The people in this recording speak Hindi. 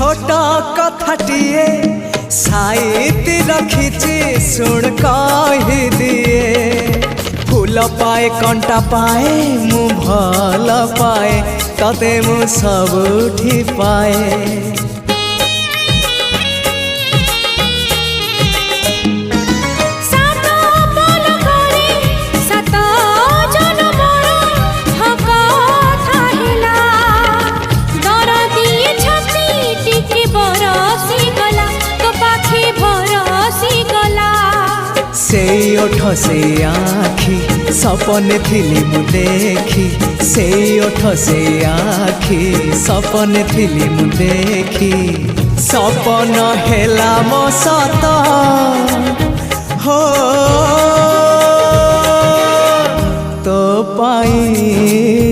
छोट कथाटिए साइति रखिछि सुन कहि दिए फूल पाए कंटा पाए मु भल पाए तते मु सबुठी पाए से ओठ से आखि सपने थिली मु देखी से ओठ से आखि सपने थिली मु देखी सपन हेला मो सत हो तो पाई